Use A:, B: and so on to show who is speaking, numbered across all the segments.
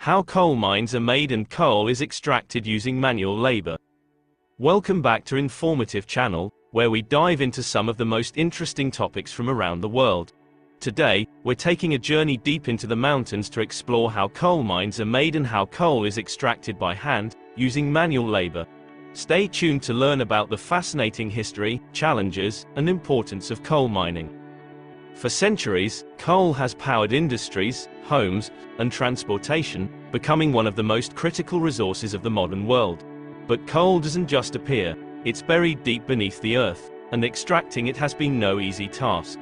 A: How coal mines are made and coal is extracted using manual labor. Welcome back to Informative Channel, where we dive into some of the most interesting topics from around the world. Today, we're taking a journey deep into the mountains to explore how coal mines are made and how coal is extracted by hand, using manual labor. Stay tuned to learn about the fascinating history, challenges, and importance of coal mining. For centuries, coal has powered industries, homes, and transportation, becoming one of the most critical resources of the modern world. But coal doesn't just appear, it's buried deep beneath the earth, and extracting it has been no easy task.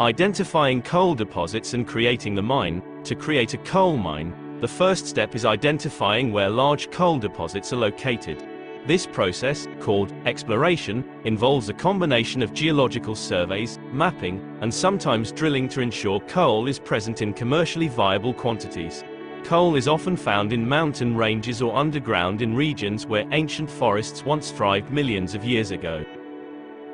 A: Identifying coal deposits and creating the mine. To create a coal mine, the first step is identifying where large coal deposits are located. This process, called exploration, involves a combination of geological surveys, mapping, and sometimes drilling to ensure coal is present in commercially viable quantities. Coal is often found in mountain ranges or underground in regions where ancient forests once thrived millions of years ago.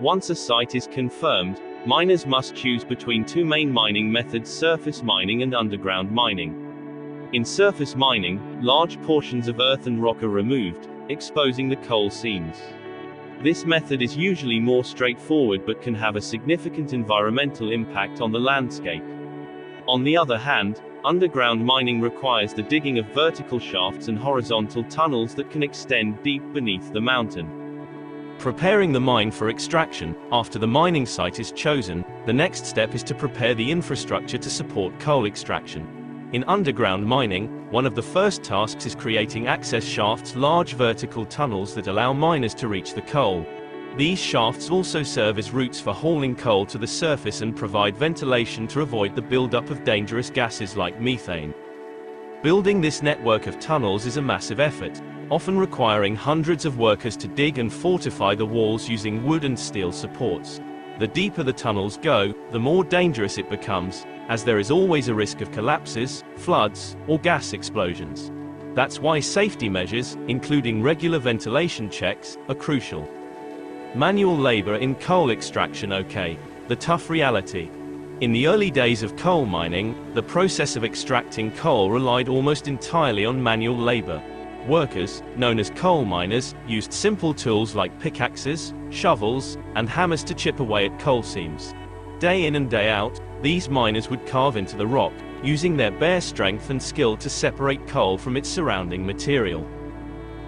A: Once a site is confirmed, miners must choose between two main mining methods: surface mining and underground mining. In surface mining, large portions of earth and rock are removed, exposing the coal seams. This method is usually more straightforward but can have a significant environmental impact on the landscape. On the other hand, underground mining requires the digging of vertical shafts and horizontal tunnels that can extend deep beneath the mountain. Preparing the mine for extraction. After the mining site is chosen, the next step is to prepare the infrastructure to support coal extraction. In underground mining, one of the first tasks is creating access shafts, large vertical tunnels that allow miners to reach the coal. These shafts also serve as routes for hauling coal to the surface and provide ventilation to avoid the buildup of dangerous gases like methane. Building this network of tunnels is a massive effort, often requiring hundreds of workers to dig and fortify the walls using wood and steel supports. The deeper the tunnels go, the more dangerous it becomes, as there is always a risk of collapses, floods, or gas explosions. That's why safety measures, including regular ventilation checks, are crucial. Manual labor in coal extraction. The tough reality. In the early days of coal mining, the process of extracting coal relied almost entirely on manual labor. Workers, known as coal miners, used simple tools like pickaxes, shovels, and hammers to chip away at coal seams. Day in and day out, these miners would carve into the rock, using their bare strength and skill to separate coal from its surrounding material.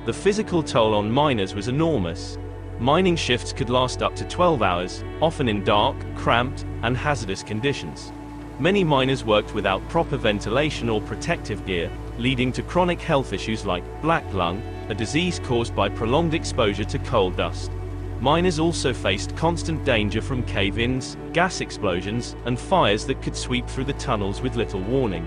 A: The physical toll on miners was enormous. Mining shifts could last up to 12 hours, often in dark, cramped, and hazardous conditions. Many miners worked without proper ventilation or protective gear, leading to chronic health issues like black lung, a disease caused by prolonged exposure to coal dust. Miners also faced constant danger from cave-ins, gas explosions, and fires that could sweep through the tunnels with little warning.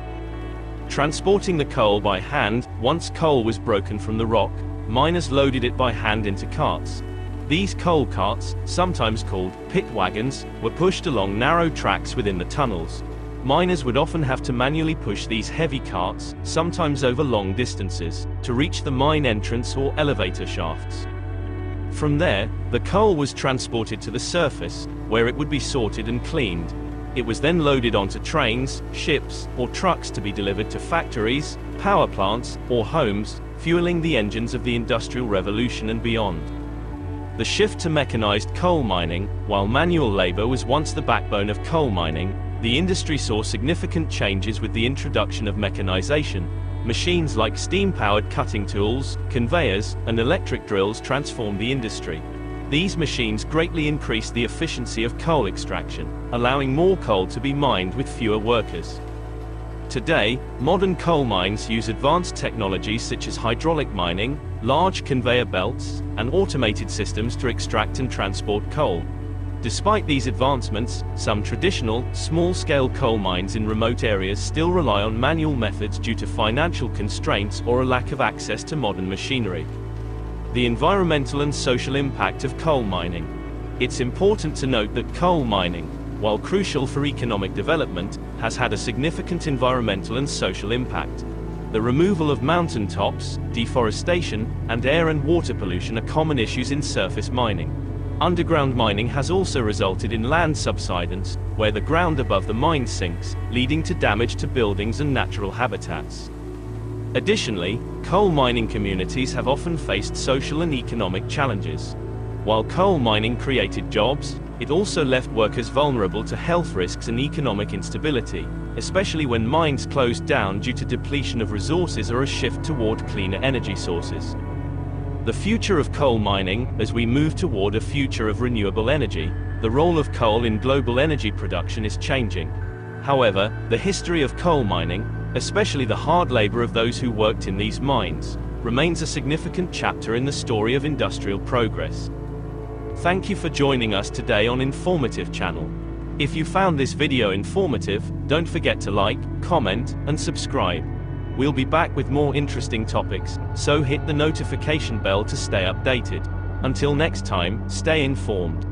A: Transporting the coal by hand. Once coal was broken from the rock, miners loaded it by hand into carts. These coal carts, sometimes called pit wagons, were pushed along narrow tracks within the tunnels. Miners would often have to manually push these heavy carts, sometimes over long distances, to reach the mine entrance or elevator shafts. From there, the coal was transported to the surface, where it would be sorted and cleaned. It was then loaded onto trains, ships, or trucks to be delivered to factories, power plants, or homes, fueling the engines of the Industrial Revolution and beyond. The shift to mechanized coal mining. While manual labor was once the backbone of coal mining, the industry saw significant changes with the introduction of mechanization. Machines like steam-powered cutting tools, conveyors, and electric drills transformed the industry. These machines greatly increased the efficiency of coal extraction, allowing more coal to be mined with fewer workers. Today, modern coal mines use advanced technologies such as hydraulic mining, large conveyor belts, and automated systems to extract and transport coal. Despite these advancements, some traditional, small-scale coal mines in remote areas still rely on manual methods due to financial constraints or a lack of access to modern machinery. The environmental and social impact of coal mining. It's important to note that coal mining, while crucial for economic development, has had a significant environmental and social impact. The removal of mountain tops, deforestation, and air and water pollution are common issues in surface mining. Underground mining has also resulted in land subsidence, where the ground above the mine sinks, leading to damage to buildings and natural habitats. Additionally, coal mining communities have often faced social and economic challenges. While coal mining created jobs, it also left workers vulnerable to health risks and economic instability, especially when mines closed down due to depletion of resources or a shift toward cleaner energy sources. The future of coal mining, as we move toward a future of renewable energy, the role of coal in global energy production is changing. However, the history of coal mining, especially the hard labor of those who worked in these mines, remains a significant chapter in the story of industrial progress. Thank you for joining us today on Informative Channel. If you found this video informative, don't forget to like, comment, and subscribe. We'll be back with more interesting topics, so hit the notification bell to stay updated. Until next time, stay informed.